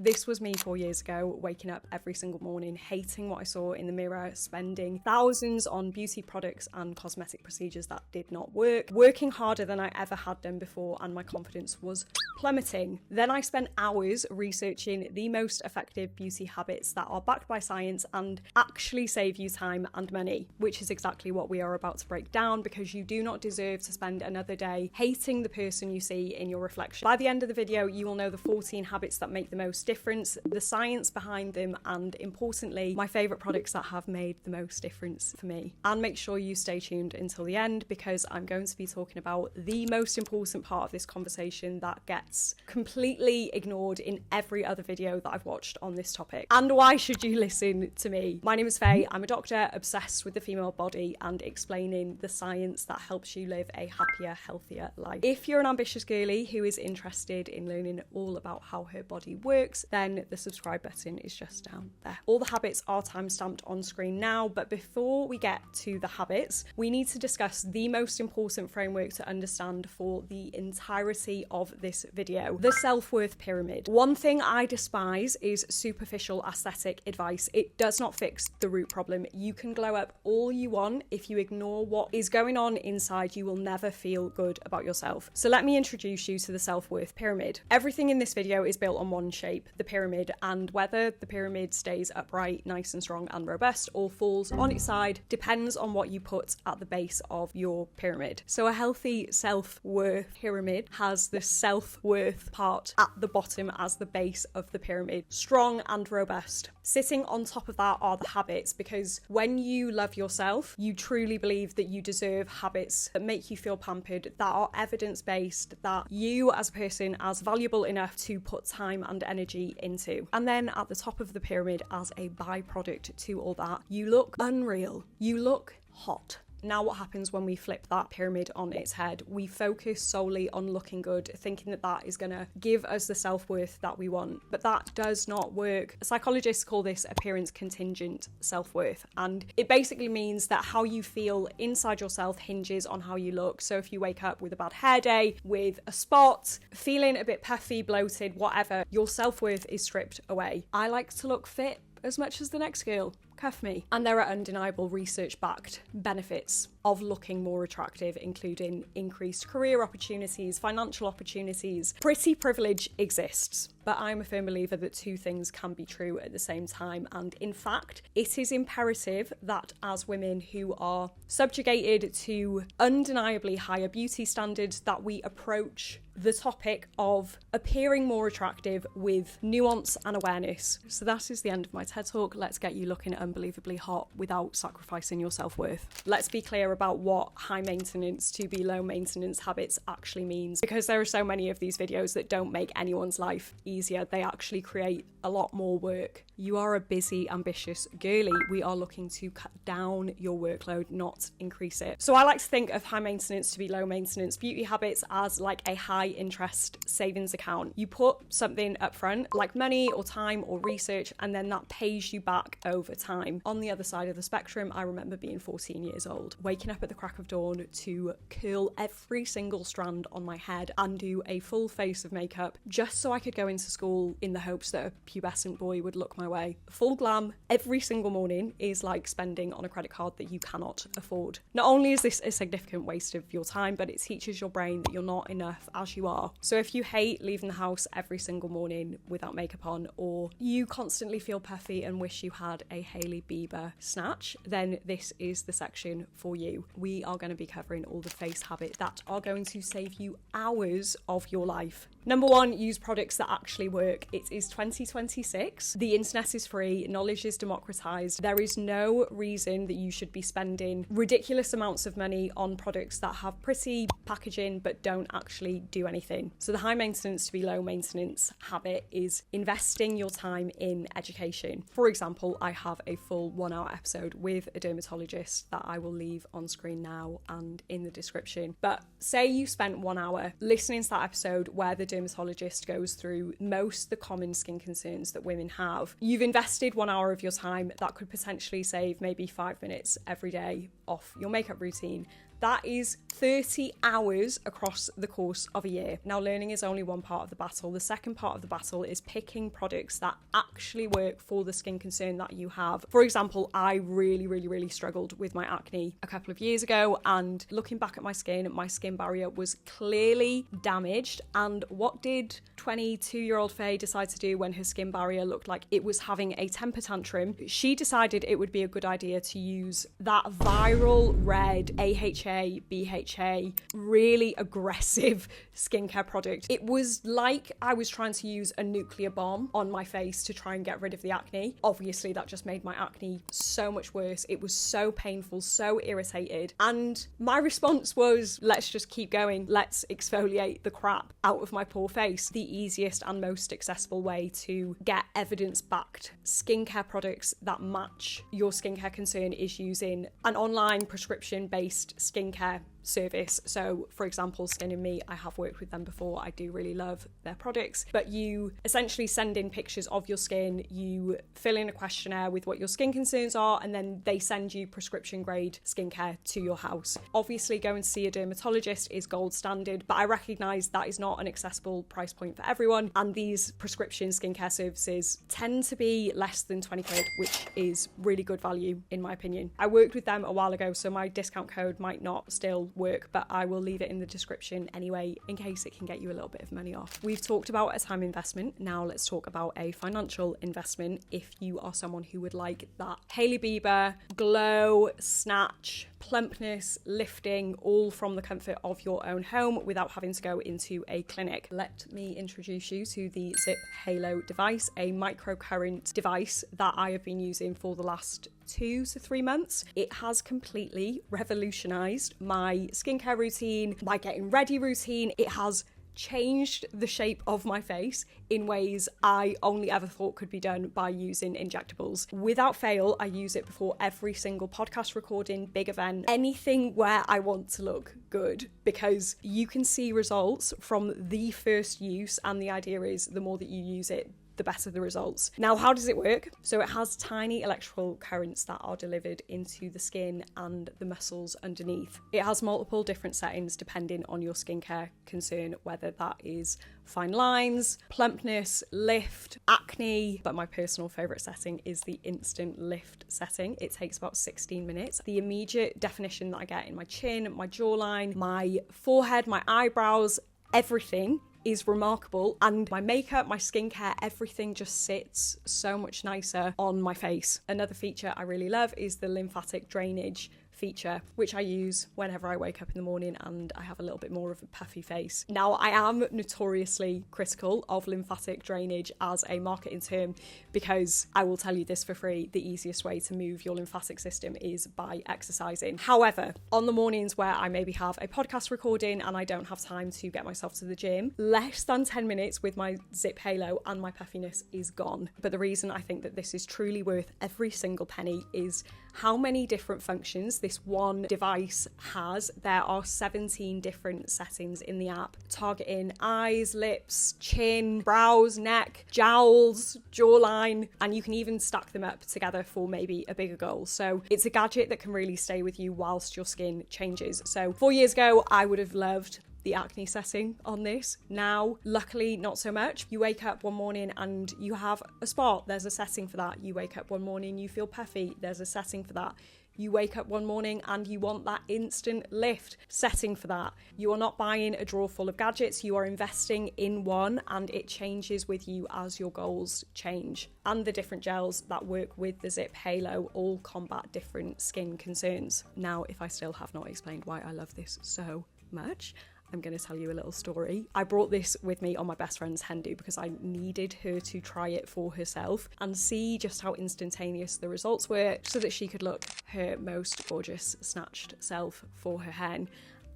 This was me 4 years ago, waking up every single morning, hating what I saw in the mirror, spending thousands on beauty products and cosmetic procedures that did not work, working harder than I ever had done before, and my confidence was plummeting. Then I spent hours researching the most effective beauty habits that are backed by science and actually save you time and money, which is exactly what we are about to break down, because you do not deserve to spend another day hating the person you see in your reflection. By the end of the video, you will know the 14 habits that make the most difference, the science behind them, and importantly, my favourite products that have made the most difference for me. And make sure you stay tuned until the end, because I'm going to be talking about the most important part of this conversation that gets completely ignored in every other video that I've watched on this topic. And why should you listen to me? My name is Faye. I'm a doctor obsessed with the female body and explaining the science that helps you live a happier, healthier life. If you're an ambitious girly who is interested in learning all about how her body works, then the subscribe button is just down there. All the habits are time-stamped on screen now, but before we get to the habits, we need to discuss the most important framework to understand for the entirety of this video: the self-worth pyramid. One thing I despise is superficial aesthetic advice. It does not fix the root problem. You can glow up all you want. If you ignore what is going on inside, you will never feel good about yourself. So let me introduce you to the self-worth pyramid. Everything in this video is built on one shape, the pyramid, and whether the pyramid stays upright, nice and strong and robust, or falls on its side depends on what you put at the base of your pyramid. So a healthy self-worth pyramid has the self-worth part at the bottom as the base of the pyramid, strong and robust. Sitting on top of that are the habits, because when you love yourself, you truly believe that you deserve habits that make you feel pampered, that are evidence-based, that you as a person are valuable enough to put time and energy into. And then at the top of the pyramid, as a byproduct to all that, you look unreal. You look hot. Now, what happens when we flip that pyramid on its head? We focus solely on looking good, thinking that that is going to give us the self-worth that we want. But that does not work. Psychologists call this appearance contingent self-worth. And it basically means that how you feel inside yourself hinges on how you look. So if you wake up with a bad hair day, with a spot, feeling a bit puffy, bloated, whatever, your self-worth is stripped away. I like to look fit as much as the next girl. Cuff me. And there are undeniable research-backed benefits of looking more attractive, including increased career opportunities, financial opportunities. Pretty privilege exists, but I'm a firm believer that two things can be true at the same time. And in fact, it is imperative that as women who are subjugated to undeniably higher beauty standards, that we approach the topic of appearing more attractive with nuance and awareness. So that is the end of my TED Talk. Let's get you looking unbelievably hot without sacrificing your self-worth. Let's be clear about what high maintenance to be low maintenance habits actually means, because there are so many of these videos that don't make anyone's life easier. They actually create a lot more work. You are a busy, ambitious girly. We are looking to cut down your workload, not increase it. So I like to think of high maintenance to be low maintenance beauty habits as like a high interest savings account. You put something up front, like money or time or research, and then that pays you back over time. On the other side of the spectrum, I remember being 14 years old, waking up at the crack of dawn to curl every single strand on my head and do a full face of makeup just so I could go into school in the hopes that a pubescent boy would look my way. Full glam every single morning is like spending on a credit card that you cannot afford. Not only is this a significant waste of your time, but it teaches your brain that you're not enough as you are. So if you hate leaving the house every single morning without makeup on, or you constantly feel puffy and wish you had a Hailey Bieber snatch, then this is the section for you. We are going to be covering all the face habits that are going to save you hours of your life. Number one, use products that actually work. It is 2026. The internet is free. Knowledge is democratized. There is no reason that you should be spending ridiculous amounts of money on products that have pretty packaging but don't actually do anything. So the high maintenance to be low maintenance habit is investing your time in education. For example, I have a full 1 hour episode with a dermatologist that I will leave on screen now and in the description. But say you spent 1 hour listening to that episode where the dermatologist goes through most the common skin concerns that women have. You've invested 1 hour of your time that could potentially save maybe 5 minutes every day off your makeup routine. That is 30 hours across the course of a year. Now, learning is only one part of the battle. The second part of the battle is picking products that actually work for the skin concern that you have. For example, I really struggled with my acne a couple of years ago, and looking back at my skin barrier was clearly damaged. And what did 22-year-old Faye decide to do when her skin barrier looked like it was having a temper tantrum? She decided it would be a good idea to use that viral red AHA, BHA, really aggressive skincare product. It was like I was trying to use a nuclear bomb on my face to try and get rid of the acne. Obviously, that just made my acne so much worse. It was so painful, so irritated. And my response was, let's just keep going. Let's exfoliate the crap out of my poor face. The easiest and most accessible way to get evidence-backed skincare products that match your skincare concern is using an online prescription-based skincare service. So for example, Skin and Me, I have worked with them before. I do really love their products, but you essentially send in pictures of your skin, you fill in a questionnaire with what your skin concerns are, and then they send you prescription grade skincare to your house. Obviously, going to see a dermatologist is gold standard, but I recognize that is not an accessible price point for everyone, and these prescription skincare services tend to be less than 20 quid, which is really good value in my opinion. I worked with them a while ago, so my discount code might not still work, but I will leave it in the description anyway in case it can get you a little bit of money off. We've talked about a time investment. Now let's talk about a financial investment if you are someone who would like that Hailey Bieber glow, snatch, plumpness, lifting, all from the comfort of your own home without having to go into a clinic. Let me introduce you to the Zip Halo device, a microcurrent device that I have been using for the last 2 to 3 months. It has completely revolutionized my skincare routine, my getting ready routine. It has changed the shape of my face in ways I only ever thought could be done by using injectables. Without fail, I use it before every single podcast recording, big event, anything where I want to look good, because you can see results from the first use, and the idea is the more that you use it, the better the results. Now, how does it work? So it has tiny electrical currents that are delivered into the skin and the muscles underneath. It has multiple different settings depending on your skincare concern, whether that is fine lines, plumpness, lift, acne, but my personal favourite setting is the instant lift setting. It takes about 16 minutes. The immediate definition that I get in my chin, my jawline, my forehead, my eyebrows, everything is remarkable, and my makeup, my skincare, everything just sits so much nicer on my face. Another feature I really love is the lymphatic drainage feature, which I use whenever I wake up in the morning and I have a little bit more of a puffy face. Now, I am notoriously critical of lymphatic drainage as a marketing term, because I will tell you this for free, the easiest way to move your lymphatic system is by exercising. However, on the mornings where I maybe have a podcast recording and I don't have time to get myself to the gym, less than 10 minutes with my Zip Halo and my puffiness is gone. But the reason I think that this is truly worth every single penny is how many different functions this one device has. There are 17 different settings in the app, targeting eyes, lips, chin, brows, neck, jowls, jawline, and you can even stack them up together for maybe a bigger goal. So it's a gadget that can really stay with you whilst your skin changes. So 4 years ago, I would have loved the acne setting on this. Now, luckily, not so much. You wake up one morning and you have a spot, there's a setting for that. You wake up one morning, you feel puffy, there's a setting for that. You wake up one morning and you want that instant lift, setting for that. You are not buying a drawer full of gadgets, you are investing in one, and it changes with you as your goals change. And the different gels that work with the Zip Halo all combat different skin concerns. Now, if I still have not explained why I love this so much, I'm going to tell you a little story. I brought this with me on my best friend's hen do because I needed her to try it for herself and see just how instantaneous the results were, so that she could look her most gorgeous snatched self for her hen.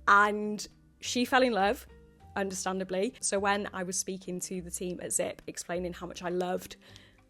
And she fell in love, understandably. So when I was speaking to the team at Zip, explaining how much I loved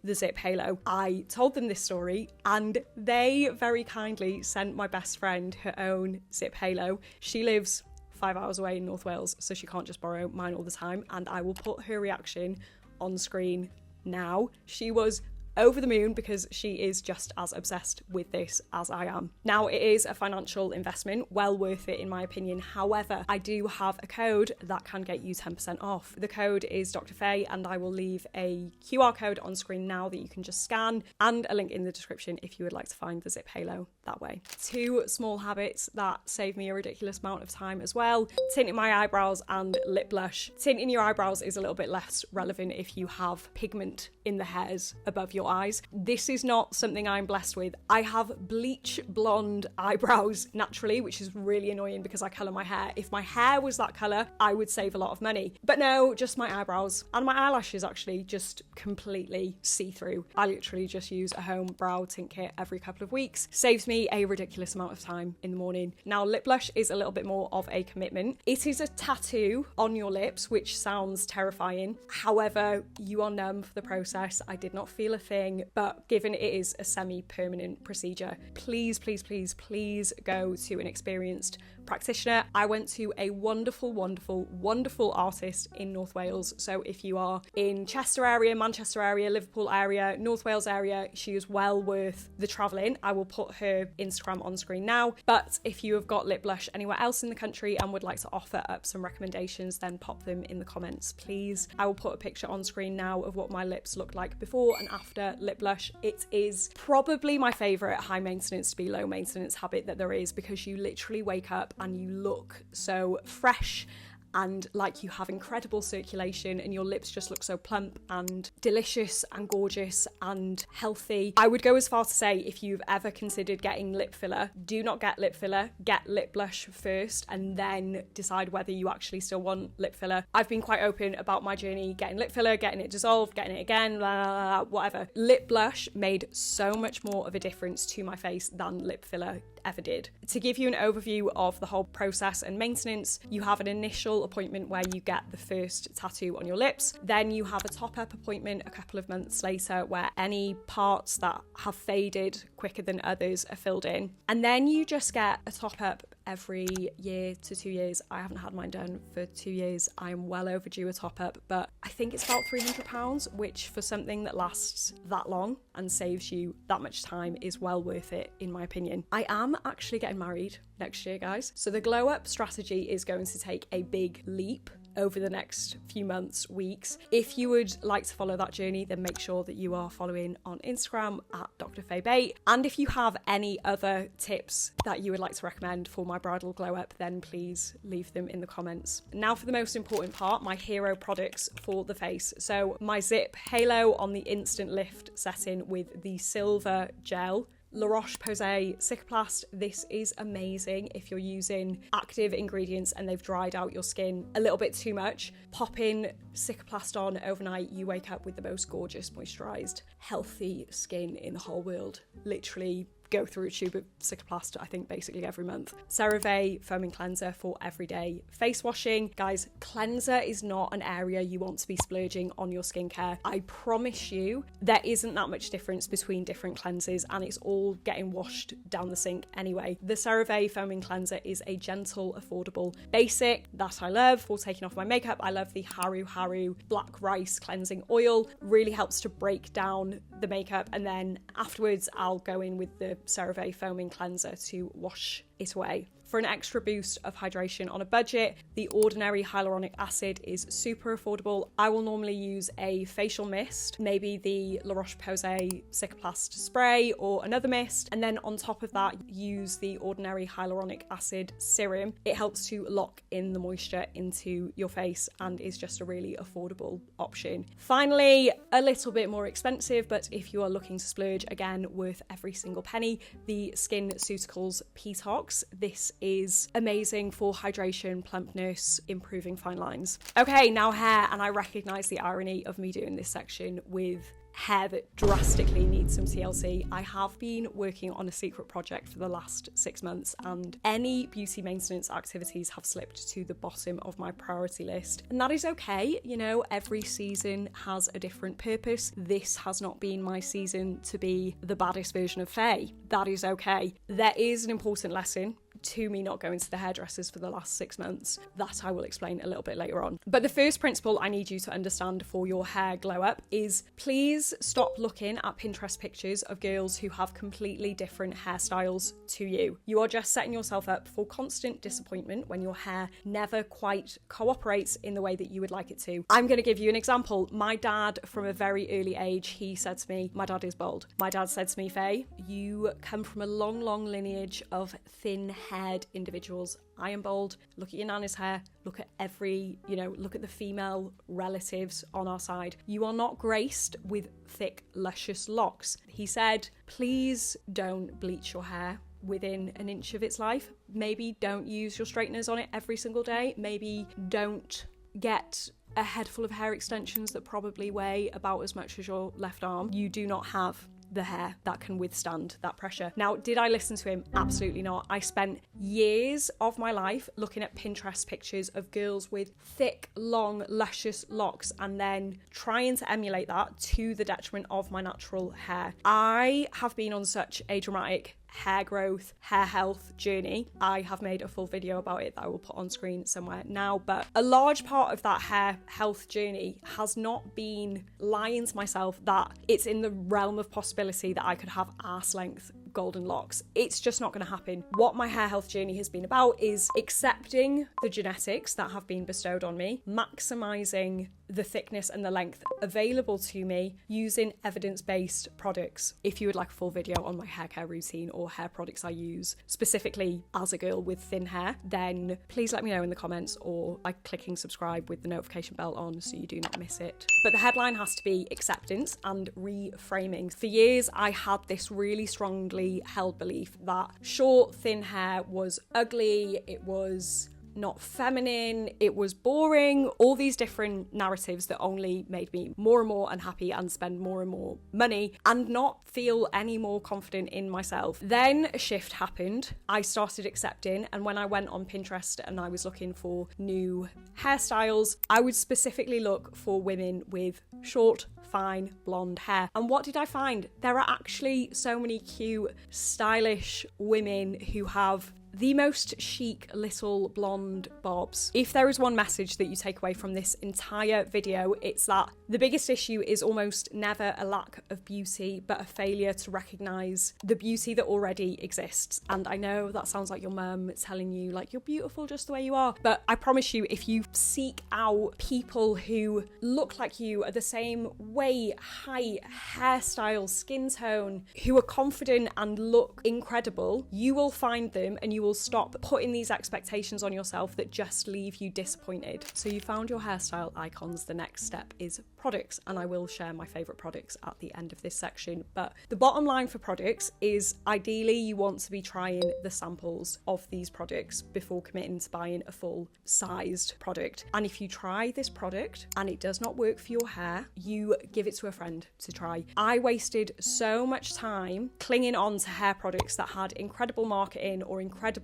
the Zip Halo, I told them this story, and they very kindly sent my best friend her own Zip Halo. She lives 5 hours away in North Wales, so she can't just borrow mine all the time, and I will put her reaction on screen now. She was over the moon because she is just as obsessed with this as I am. Now, it is a financial investment, well worth it in my opinion. However, I do have a code that can get you 10% off. The code is Dr. Faye, and I will leave a QR code on screen now that you can just scan, and a link in the description if you would like to find the zip halo that way. 2 small habits that save me a ridiculous amount of time as well: tinting my eyebrows and lip blush. Tinting your eyebrows is a little bit less relevant if you have pigment in the hairs above your eyes. This is not something I'm blessed with. I have bleach blonde eyebrows naturally, which is really annoying because I colour my hair. If my hair was that colour, I would save a lot of money. But no, just my eyebrows. And my eyelashes actually just completely see-through. I literally just use a home brow tint kit every couple of weeks. Saves me a ridiculous amount of time in the morning. Now, lip blush is a little bit more of a commitment. It is a tattoo on your lips, which sounds terrifying. However, you are numb for the process. I did not feel a thing, but given it is a semi-permanent procedure, please, please, please, please go to an experienced practitioner. I went to a wonderful, wonderful, wonderful artist in North Wales. So if you are in Chester area, Manchester area, Liverpool area, North Wales area, she is well worth the travelling. I will put her Instagram on screen now. But if you have got lip blush anywhere else in the country and would like to offer up some recommendations, then pop them in the comments, please. I will put a picture on screen now of what my lips look like before and after lip blush. It is probably my favourite high maintenance to be low maintenance habit that there is, because you literally wake up and you look so fresh and like you have incredible circulation, and your lips just look so plump and delicious and gorgeous and healthy. I would go as far to say, if you've ever considered getting lip filler, do not get lip filler, get lip blush first and then decide whether you actually still want lip filler. I've been quite open about my journey getting lip filler, getting it dissolved, getting it again, blah, blah, blah, whatever. Lip blush made so much more of a difference to my face than lip filler ever did. To give you an overview of the whole process and maintenance, you have an initial appointment where you get the first tattoo on your lips. Then you have a top-up appointment a couple of months later where any parts that have faded quicker than others are filled in. And then you just get a top-up every year to 2 years. I haven't had mine done for 2 years. I'm well overdue a top-up, but I think it's about £300, which for something that lasts that long and saves you that much time is well worth it, in my opinion. I am actually getting married next year, guys. So the glow up strategy is going to take a big leap over the next few months, weeks. If you would like to follow that journey, then make sure that you are following on Instagram at Dr. Faye Bate. And if you have any other tips that you would like to recommend for my bridal glow up, then please leave them in the comments. Now for the most important part, my hero products for the face. So my Zip Halo on the Instant Lift setting with the silver gel. La Roche-Posay Cicaplast. This is amazing if you're using active ingredients and they've dried out your skin a little bit too much. Pop in Cicaplast on overnight, you wake up with the most gorgeous, moisturised, healthy skin in the whole world. Literally go through a tube of Cicaplast, I think, basically every month. CeraVe Foaming Cleanser for everyday face washing. Guys, cleanser is not an area you want to be splurging on your skincare. I promise you, there isn't that much difference between different cleansers and it's all getting washed down the sink anyway. The CeraVe Foaming Cleanser is a gentle, affordable basic that I love for taking off my makeup. I love the Haru Haru Black Rice Cleansing Oil. Really helps to break down the makeup, and then afterwards I'll go in with the CeraVe Foaming Cleanser to wash it away. For an extra boost of hydration on a budget, the Ordinary Hyaluronic Acid is super affordable. I will normally use a facial mist, maybe the La Roche-Posay Cicaplast spray or another mist, and then on top of that, use the Ordinary Hyaluronic Acid serum. It helps to lock in the moisture into your face and is just a really affordable option. Finally, a little bit more expensive, but if you are looking to splurge, again, worth every single penny, the SkinCeuticals Petox. This is amazing for hydration, plumpness, improving fine lines. Okay, now hair, and I recognise the irony of me doing this section with hair that drastically needs some TLC. I have been working on a secret project for the last 6 months, and any beauty maintenance activities have slipped to the bottom of my priority list. And that is okay, you know, every season has a different purpose. This has not been my season to be the baddest version of Faye. That is okay. There is an important lesson to me not going to the hairdressers for the last 6 months. That I will explain a little bit later on. But the first principle I need you to understand for your hair glow up is please stop looking at Pinterest pictures of girls who have completely different hairstyles to you. You are just setting yourself up for constant disappointment when your hair never quite cooperates in the way that you would like it to. I'm going to give you an example. My dad, from a very early age, he said to me, my dad is bald. My dad said to me, Faye, you come from a long, long lineage of thin-haired individuals. I am bald. Look at your nana's hair. Look at look at the female relatives on our side. You are not graced with thick, luscious locks. He said, please don't bleach your hair within an inch of its life. Maybe don't use your straighteners on it every single day. Maybe don't get a head full of hair extensions that probably weigh about as much as your left arm. You do not have the hair that can withstand that pressure. Now, did I listen to him? Absolutely not. I spent years of my life looking at Pinterest pictures of girls with thick, long, luscious locks and then trying to emulate that to the detriment of my natural hair. I have been on such a dramatic hair growth, hair health journey. I have made a full video about it that I will put on screen somewhere now, but a large part of that hair health journey has not been lying to myself that it's in the realm of possibility that I could have arse length golden locks. It's just not going to happen. What my hair health journey has been about is accepting the genetics that have been bestowed on me, maximizing the thickness and the length available to me using evidence-based products. If you would like a full video on my hair care routine or hair products I use specifically as a girl with thin hair, then please let me know in the comments or by clicking subscribe with the notification bell on so you do not miss it. But the headline has to be acceptance and reframing. For years, I had this really strongly held belief that short, thin hair was ugly, it was not feminine, it was boring, all these different narratives that only made me more and more unhappy and spend more and more money and not feel any more confident in myself. Then a shift happened. I started accepting, and when I went on Pinterest and I was looking for new hairstyles, I would specifically look for women with short, fine blonde hair. And what did I find? There are actually so many cute, stylish women who have the most chic little blonde bobs. If there is one message that you take away from this entire video, it's that the biggest issue is almost never a lack of beauty, but a failure to recognise the beauty that already exists. And I know that sounds like your mum telling you like you're beautiful just the way you are, but I promise you, if you seek out people who look like you, are the same weight, height, hairstyle, skin tone, who are confident and look incredible, you will find them and you will stop putting these expectations on yourself that just leave you disappointed. So you found your hairstyle icons. The next step is products, and I will share my favourite products at the end of this section. But the bottom line for products is ideally you want to be trying the samples of these products before committing to buying a full sized product. And if you try this product and it does not work for your hair, you give it to a friend to try. I wasted so much time clinging on to hair products that had incredible marketing or incredible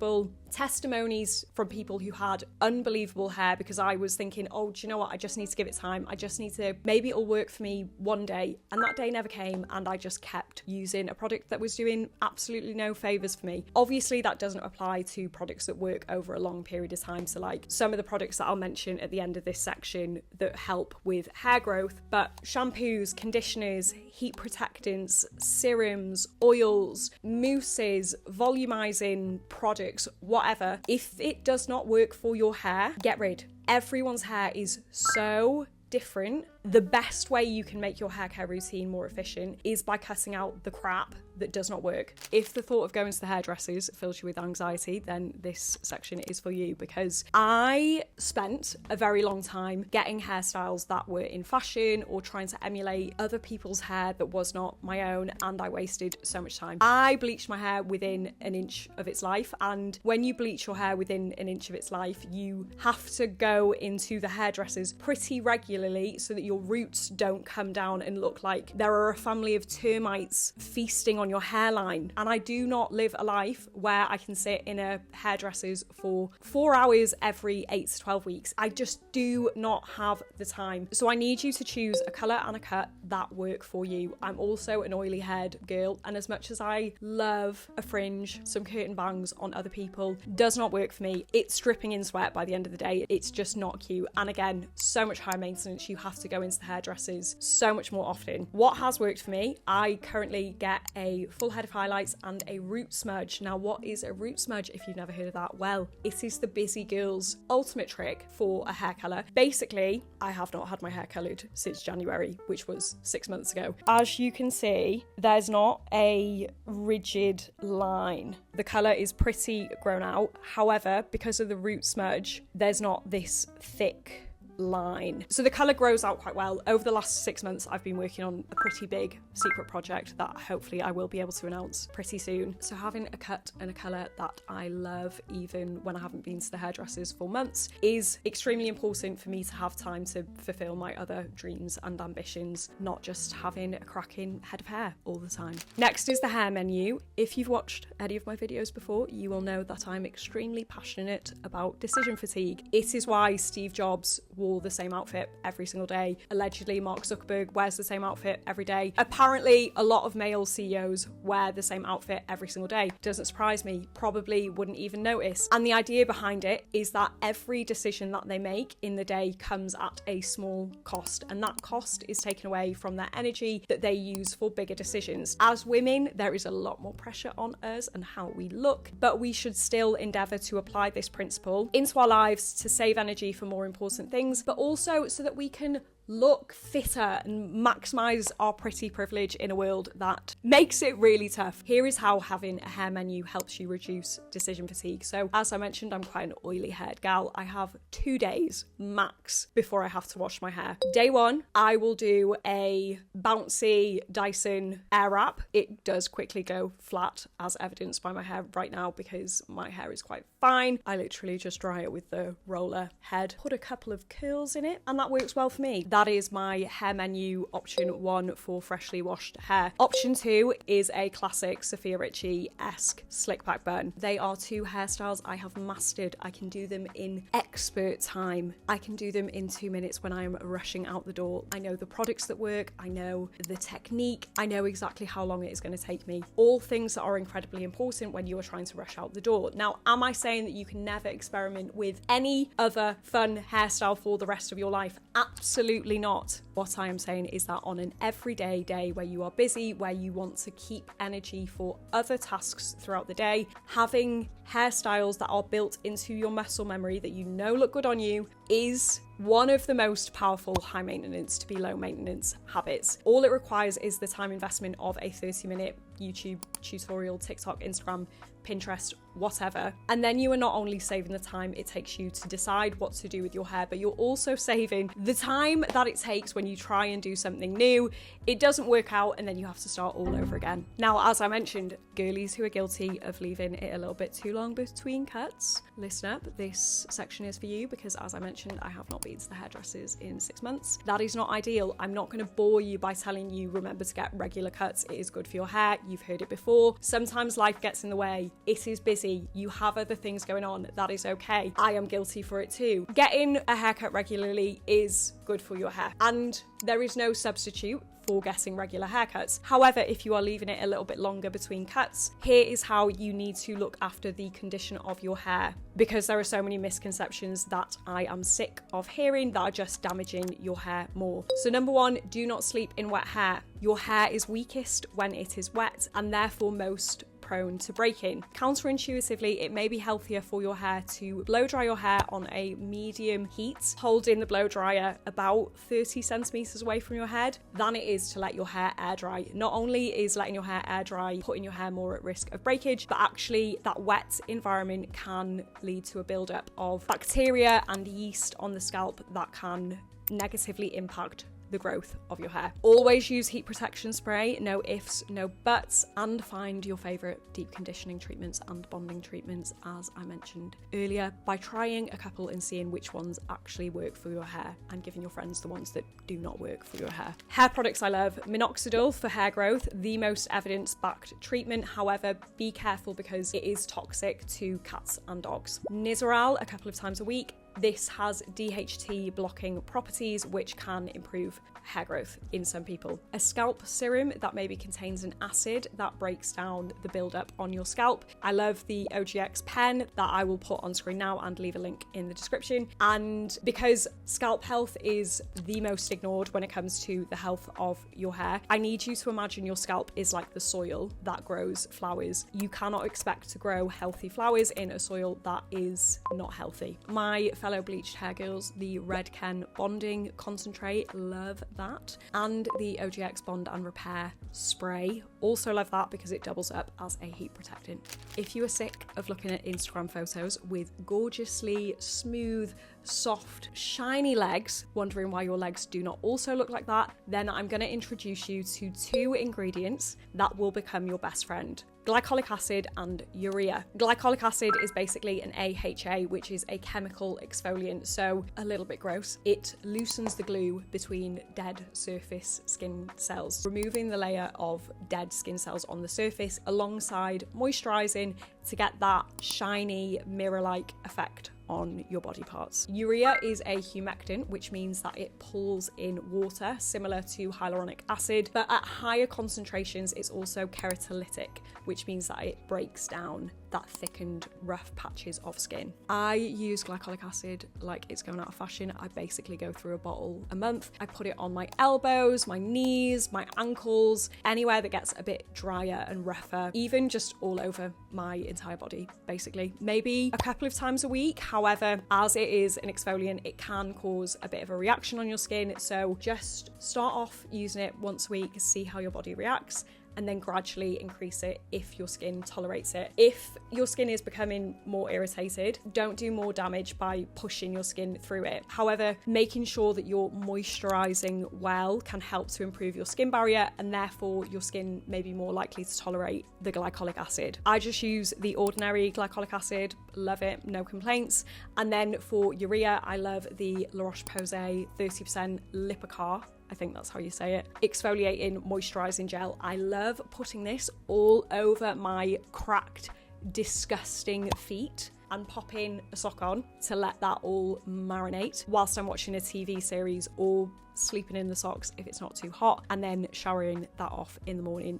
testimonies from people who had unbelievable hair because I was thinking, oh, do you know what? I just need to give it time. I just need to, maybe it'll work for me one day. And that day never came, and I just kept using a product that was doing absolutely no favors for me. Obviously, that doesn't apply to products that work over a long period of time. So like some of the products that I'll mention at the end of this section that help with hair growth, but shampoos, conditioners, heat protectants, serums, oils, mousses, volumizing products, whatever. If it does not work for your hair, get rid. Everyone's hair is so different. The best way you can make your hair care routine more efficient is by cutting out the crap that does not work. If the thought of going to the hairdressers fills you with anxiety, then this section is for you, because I spent a very long time getting hairstyles that were in fashion or trying to emulate other people's hair that was not my own, and I wasted so much time. I bleached my hair within an inch of its life, and when you bleach your hair within an inch of its life, you have to go into the hairdressers pretty regularly so that your your roots don't come down and look like there are a family of termites feasting on your hairline. And I do not live a life where I can sit in a hairdresser's for 4 hours every 8 to 12 weeks. I just do not have the time. So I need you to choose a colour and a cut that work for you. I'm also an oily haired girl, and as much as I love a fringe, some curtain bangs on other people, does not work for me. It's dripping in sweat by the end of the day. It's just not cute. And again, so much high maintenance. You have to go into the hairdressers so much more often. What has worked for me, I currently get a full head of highlights and a root smudge. Now, what is a root smudge if you've never heard of that? Well, it is the busy girl's ultimate trick for a hair colour. Basically, I have not had my hair coloured since January, which was 6 months ago. As you can see, there's not a rigid line. The colour is pretty grown out. However, because of the root smudge, there's not this thick line. So the colour grows out quite well. Over the last 6 months, I've been working on a pretty big secret project that hopefully I will be able to announce pretty soon. So having a cut and a colour that I love, even when I haven't been to the hairdressers for months, is extremely important for me to have time to fulfil my other dreams and ambitions, not just having a cracking head of hair all the time. Next is the hair menu. If you've watched any of my videos before, you will know that I'm extremely passionate about decision fatigue. It is why Steve Jobs wore the same outfit every single day. Allegedly, Mark Zuckerberg wears the same outfit every day. Apparently, a lot of male CEOs wear the same outfit every single day. Doesn't surprise me, probably wouldn't even notice. And the idea behind it is that every decision that they make in the day comes at a small cost, and that cost is taken away from their energy that they use for bigger decisions. As women, there is a lot more pressure on us and how we look, but we should still endeavour to apply this principle into our lives to save energy for more important things, but also so that we can look fitter and maximise our pretty privilege in a world that makes it really tough. Here is how having a hair menu helps you reduce decision fatigue. So as I mentioned, I'm quite an oily haired gal. I have 2 days max before I have to wash my hair. Day one, I will do a bouncy Dyson air wrap. It does quickly go flat, as evidenced by my hair right now, because my hair is quite fine. I literally just dry it with the roller head, put a couple of curls in it, and that works well for me. That is my hair menu option 1 for freshly washed hair. Option 2 is a classic Sophia Richie-esque slick back bun. They are 2 hairstyles I have mastered. I can do them in expert time. I can do them in 2 minutes when I am rushing out the door. I know the products that work. I know the technique. I know exactly how long it is going to take me. All things that are incredibly important when you are trying to rush out the door. Now, am I saying that you can never experiment with any other fun hairstyle for the rest of your life? Absolutely not. What I am saying is that on an everyday day where you are busy, where you want to keep energy for other tasks throughout the day, having hairstyles that are built into your muscle memory that you know look good on you is one of the most powerful high maintenance to be low maintenance habits. All it requires is the time investment of a 30-minute YouTube tutorial, TikTok, Instagram, Pinterest, whatever. And then you are not only saving the time it takes you to decide what to do with your hair, but you're also saving the time that it takes when you try and do something new. It doesn't work out and then you have to start all over again. Now, as I mentioned, girlies who are guilty of leaving it a little bit too long between cuts, listen up, this section is for you, because as I mentioned, I have not been to the hairdressers in 6 months. That is not ideal. I'm not going to bore you by telling you, remember to get regular cuts. It is good for your hair. You've heard it before. Sometimes life gets in the way. It is busy. You have other things going on. That is okay. I am guilty for it too. Getting a haircut regularly is good for your hair, and there is no substitute for getting regular haircuts. However, if you are leaving it a little bit longer between cuts, here is how you need to look after the condition of your hair, because there are so many misconceptions that I am sick of hearing that are just damaging your hair more. So number 1, do not sleep in wet hair. Your hair is weakest when it is wet and therefore most prone to breaking. Counterintuitively, it may be healthier for your hair to blow dry your hair on a medium heat, holding the blow dryer about 30 centimeters away from your head, than it is to let your hair air dry. Not only is letting your hair air dry putting your hair more at risk of breakage, but actually that wet environment can lead to a buildup of bacteria and yeast on the scalp that can negatively impact the growth of your hair. Always use heat protection spray, no ifs, no buts, and find your favorite deep conditioning treatments and bonding treatments, as I mentioned earlier, by trying a couple and seeing which ones actually work for your hair and giving your friends the ones that do not work for your hair. Hair products I love: minoxidil for hair growth, the most evidence-backed treatment. However, be careful because it is toxic to cats and dogs. Nizoral a couple of times a week. This has DHT blocking properties which can improve hair growth in some people. A scalp serum that maybe contains an acid that breaks down the buildup on your scalp. I love the OGX pen that I will put on screen now and leave a link in the description. And because scalp health is the most ignored when it comes to the health of your hair, I need you to imagine your scalp is like the soil that grows flowers. You cannot expect to grow healthy flowers in a soil that is not healthy. My fellow bleached hair girls, the Red Ken Bonding Concentrate, love that. And the OGX Bond and Repair Spray, also love that because it doubles up as a heat protectant. If you are sick of looking at Instagram photos with gorgeously smooth, soft, shiny legs, wondering why your legs do not also look like that, then I'm going to introduce you to 2 ingredients that will become your best friend: glycolic acid and urea. Glycolic acid is basically an AHA, which is a chemical exfoliant, so a little bit gross. It loosens the glue between dead surface skin cells, removing the layer of dead skin cells on the surface alongside moisturizing to get that shiny mirror-like effect on your body parts. Urea is a humectant, which means that it pulls in water, similar to hyaluronic acid, but at higher concentrations it's also keratolytic, which means that it breaks down that thickened, rough patches of skin. I use glycolic acid like it's going out of fashion. I basically go through a bottle a month. I put it on my elbows, my knees, my ankles, anywhere that gets a bit drier and rougher, even just all over my entire body, basically. Maybe a couple of times a week. However, as it is an exfoliant, it can cause a bit of a reaction on your skin. So just start off using it once a week, see how your body reacts, and then gradually increase it if your skin tolerates it. If your skin is becoming more irritated, don't do more damage by pushing your skin through it. However, making sure that you're moisturizing well can help to improve your skin barrier, and therefore your skin may be more likely to tolerate the glycolic acid. I just use the ordinary glycolic acid, love it, no complaints. And then for urea, I love the La Roche-Posay 30% Lipicar, I think that's how you say it, exfoliating moisturizing gel. I love putting this all over my cracked, disgusting feet and popping a sock on to let that all marinate whilst I'm watching a TV series or sleeping in the socks if it's not too hot, and then showering that off in the morning.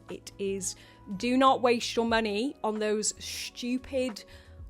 Do not waste your money on those stupid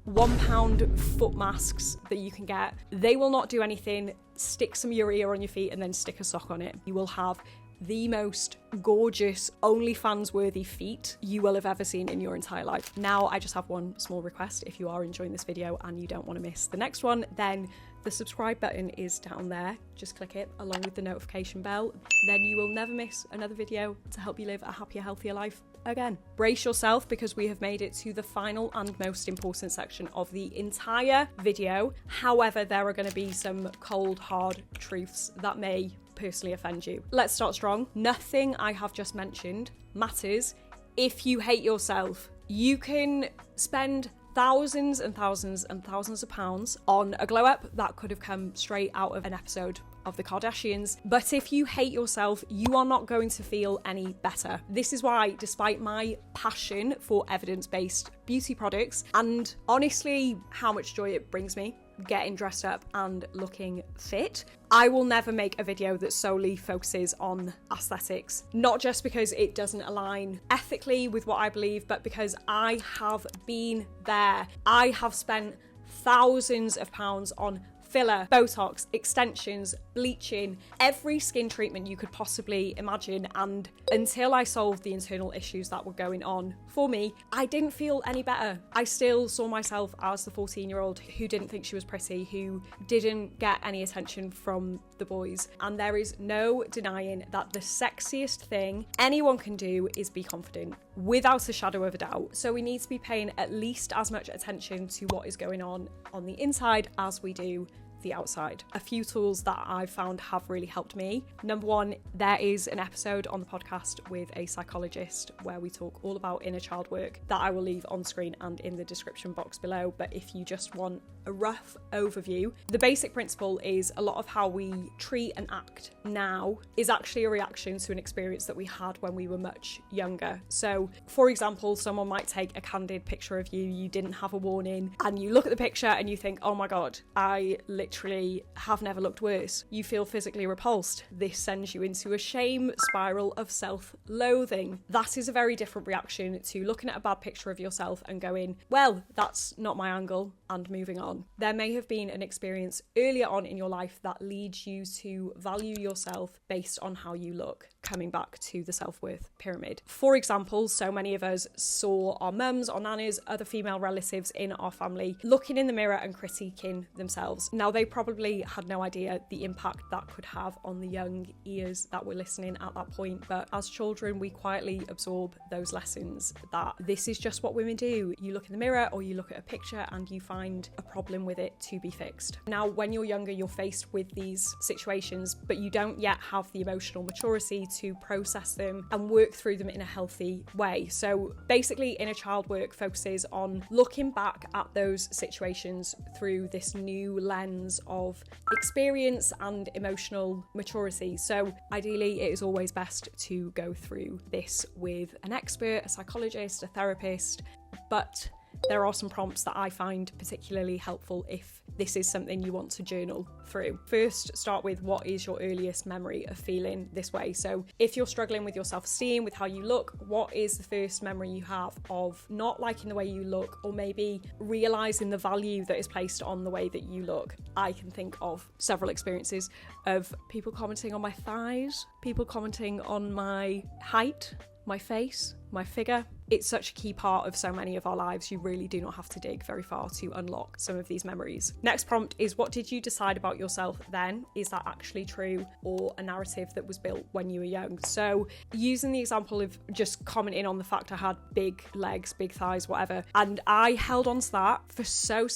£1 foot masks that you can get. They will not do anything. Stick some urea on your feet and then stick a sock on it. You will have the most gorgeous, OnlyFans worthy feet you will have ever seen in your entire life. Now, I just have one small request. If you are enjoying this video and you don't want to miss the next one, then the subscribe button is down there. Just click it along with the notification bell. Then you will never miss another video to help you live a happier, healthier life again. Brace yourself because we have made it to the final and most important section of the entire video. However, there are going to be some cold, hard truths that may personally offend you. Let's start strong. Nothing I have just mentioned matters if you hate yourself. You can spend thousands and thousands and thousands of pounds on a glow up that could have come straight out of an episode of the Kardashians, but if you hate yourself, you are not going to feel any better. This is why, despite my passion for evidence-based beauty products and honestly how much joy it brings me getting dressed up and looking fit, I will never make a video that solely focuses on aesthetics. Not just because it doesn't align ethically with what I believe, but because I have been there. I have spent thousands of pounds on filler, Botox, extensions, bleaching, every skin treatment you could possibly imagine, and until I solved the internal issues that were going on for me, I didn't feel any better. I still saw myself as the 14-year-old who didn't think she was pretty, who didn't get any attention from the boys, and there is no denying that the sexiest thing anyone can do is be confident, without a shadow of a doubt. So we need to be paying at least as much attention to what is going on the inside as we do the outside. A few tools that I've found have really helped me. Number one, there is an episode on the podcast with a psychologist where we talk all about inner child work that I will leave on screen and in the description box below. But if you just want a rough overview, the basic principle is a lot of how we treat and act now is actually a reaction to an experience that we had when we were much younger. So, for example, someone might take a candid picture of you, you didn't have a warning, and you look at the picture and you think, oh my God, I literally have never looked worse. You feel physically repulsed. This sends you into a shame spiral of self-loathing. That is a very different reaction to looking at a bad picture of yourself and going, well, that's not my angle, and moving on. There may have been an experience earlier on in your life that leads you to value yourself based on how you look. Coming back to the self-worth pyramid. For example, so many of us saw our mums, our nannies, other female relatives in our family looking in the mirror and critiquing themselves. Now, they probably had no idea the impact that could have on the young ears that were listening at that point. But as children, we quietly absorb those lessons that this is just what women do. You look in the mirror or you look at a picture and you find a problem with it to be fixed. Now, when you're younger, you're faced with these situations, but you don't yet have the emotional maturity to process them and work through them in a healthy way. So basically, inner child work focuses on looking back at those situations through this new lens of experience and emotional maturity. So ideally, it is always best to go through this with an expert, a psychologist, a therapist, but there are some prompts that I find particularly helpful if this is something you want to journal through. First, start with what is your earliest memory of feeling this way. So if you're struggling with your self-esteem, with how you look, what is the first memory you have of not liking the way you look, or maybe realizing the value that is placed on the way that you look? I can think of several experiences of people commenting on my thighs, people commenting on my height, my face, my figure. It's such a key part of so many of our lives. You really do not have to dig very far to unlock some of these memories. Next prompt is, what did you decide about yourself then? Is that actually true, or a narrative that was built when you were young? So using the example of just commenting on the fact I had big legs, big thighs, whatever, and I held on to that for so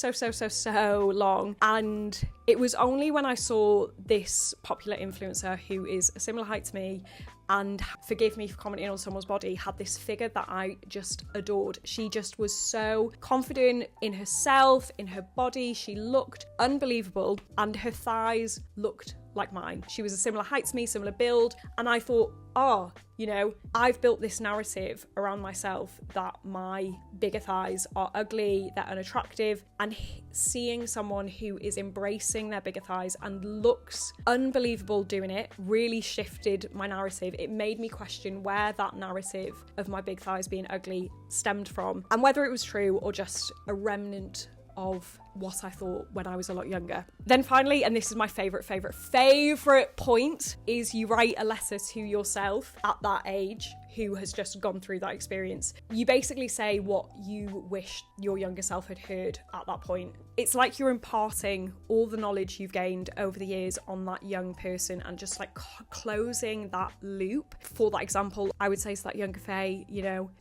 long. And it was only when I saw this popular influencer who is a similar height to me, and forgive me for commenting on someone's body, had this figure that I just adored. She just was so confident in herself, in her body. She looked unbelievable, and her thighs looked like mine. She was a similar height to me, similar build, and I thought, I've built this narrative around myself that my bigger thighs are ugly, they're unattractive, and seeing someone who is embracing their bigger thighs and looks unbelievable doing it really shifted my narrative. It made me question where that narrative of my big thighs being ugly stemmed from, and whether it was true or just a remnant of what I thought when I was a lot younger. Then finally, and this is my favorite point, is you write a letter to yourself at that age who has just gone through that experience. You basically say what you wish your younger self had heard at that point. It's like you're imparting all the knowledge you've gained over the years on that young person and just like closing that loop. For that example, I would say to that younger Faye,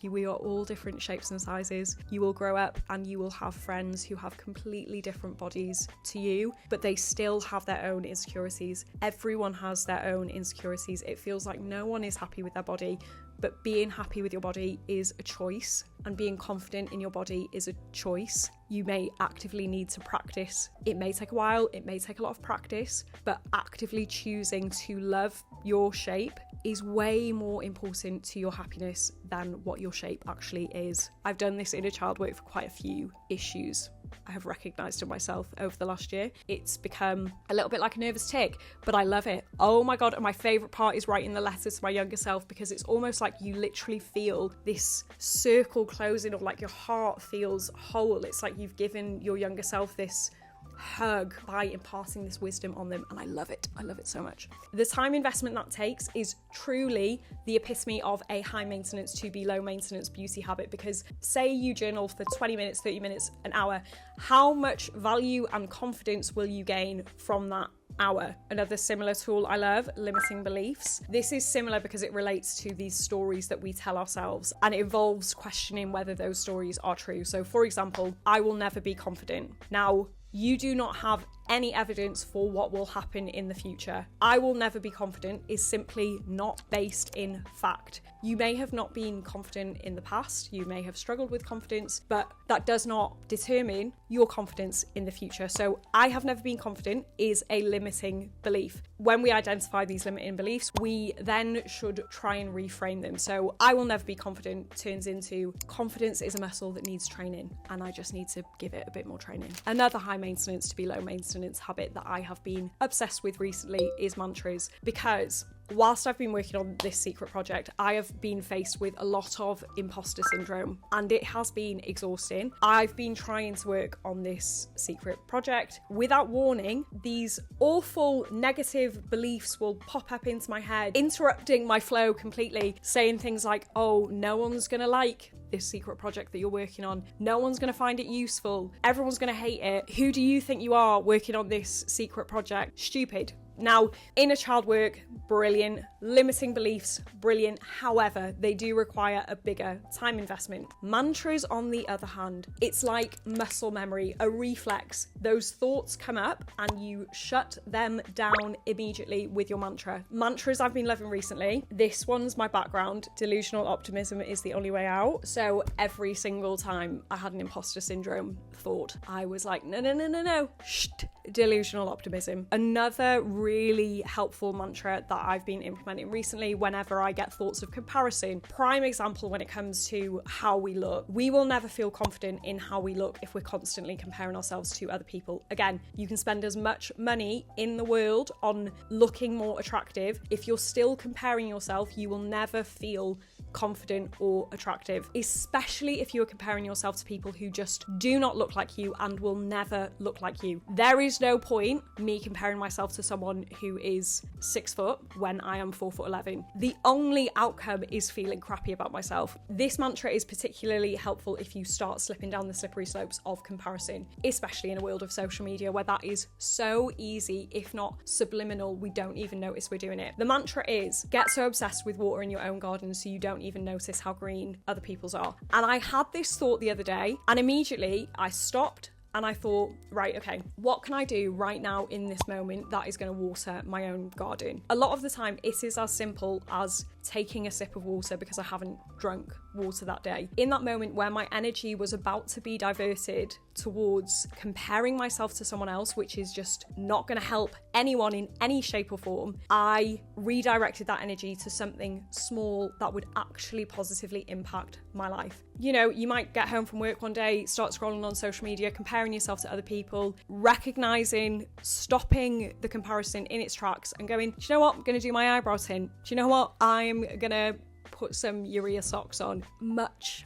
we are all different shapes and sizes. You will grow up and you will have friends who have completely different bodies to you, but they still have their own insecurities. Everyone has their own insecurities. It feels like no one is happy with their body, but being happy with your body is a choice, and being confident in your body is a choice. You may actively need to practice. It may take a while, it may take a lot of practice, but actively choosing to love your shape is way more important to your happiness than what your shape actually is. I've done this inner child work for quite a few issues I have recognised in myself over the last year. It's become a little bit like a nervous tick, but I love it. Oh my God, and my favourite part is writing the letters to my younger self, because it's almost like you literally feel this circle closing, or like your heart feels whole. It's like you've given your younger self this hug by imparting this wisdom on them, and I love it so much. The time investment that takes is truly the epitome of a high maintenance to be low maintenance beauty habit, because say you journal for 20 minutes, 30 minutes, an hour, how much value and confidence will you gain from that hour? Another similar tool I love, limiting beliefs. This is similar because it relates to these stories that we tell ourselves, and it involves questioning whether those stories are true. So for example, I will never be confident. Now, you do not have any evidence for what will happen in the future. I will never be confident is simply not based in fact. You may have not been confident in the past, you may have struggled with confidence, but that does not determine your confidence in the future. So I have never been confident is a limiting belief. When we identify these limiting beliefs, we then should try and reframe them. So I will never be confident turns into confidence is a muscle that needs training, and I just need to give it a bit more training. Another high maintenance to be low maintenance habit that I have been obsessed with recently is mantras, because whilst I've been working on this secret project, I have been faced with a lot of imposter syndrome, and it has been exhausting. I've been trying to work on this secret project. Without warning, these awful negative beliefs will pop up into my head, interrupting my flow completely, saying things like, oh, no one's gonna like this secret project that you're working on. No one's gonna find it useful. Everyone's gonna hate it. Who do you think you are working on this secret project? Stupid. Now, inner child work, brilliant. Limiting beliefs, brilliant. However, they do require a bigger time investment. Mantras, on the other hand, it's like muscle memory, a reflex. Those thoughts come up and you shut them down immediately with your mantra. Mantras I've been loving recently. This one's my background. Delusional optimism is the only way out. So every single time I had an imposter syndrome thought, I was like, no, shh, delusional optimism. Another really helpful mantra that I've been implementing recently whenever I get thoughts of comparison. Prime example when it comes to how we look. We will never feel confident in how we look if we're constantly comparing ourselves to other people. Again, you can spend as much money in the world on looking more attractive. If you're still comparing yourself, you will never feel confident or attractive, especially if you are comparing yourself to people who just do not look like you and will never look like you. There is no point me comparing myself to someone who is 6 foot when I am 4'11". The only outcome is feeling crappy about myself. This mantra is particularly helpful if you start slipping down the slippery slopes of comparison, especially in a world of social media where that is so easy, if not subliminal, we don't even notice we're doing it. The mantra is get so obsessed with water in your own garden so you don't even notice how green other people's are. And I had this thought the other day, and immediately I stopped and I thought, right, okay, what can I do right now in this moment that is going to water my own garden? A lot of the time it is as simple as taking a sip of water because I haven't drunk water that day. In that moment where my energy was about to be diverted towards comparing myself to someone else, which is just not going to help anyone in any shape or form, I redirected that energy to something small that would actually positively impact my life. You know, you might get home from work one day, start scrolling on social media, comparing yourself to other people, recognizing, stopping the comparison in its tracks and going, do you know what? I'm going to do my eyebrows in. Do you know what? I'm going to put some urea socks on. Much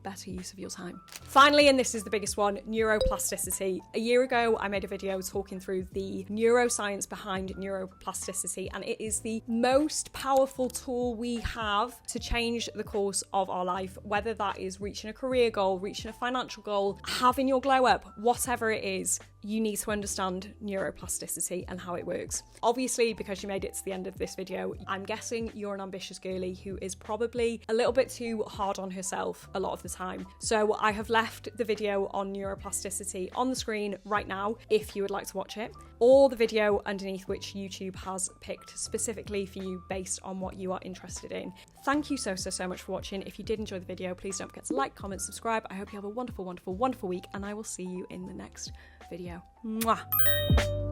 better use of your time. Finally, and this is the biggest one, neuroplasticity. A year ago, I made a video talking through the neuroscience behind neuroplasticity, and it is the most powerful tool we have to change the course of our life, whether that is reaching a career goal, reaching a financial goal, having your glow up, whatever it is. You need to understand neuroplasticity and how it works. Obviously, because you made it to the end of this video, I'm guessing you're an ambitious girly who is probably a little bit too hard on herself a lot of the time. So I have left the video on neuroplasticity on the screen right now if you would like to watch it, or the video underneath which YouTube has picked specifically for you based on what you are interested in. Thank you so much for watching. If you did enjoy the video, please don't forget to like, comment, subscribe. I hope you have a wonderful week, and I will see you in the next video. Mwah.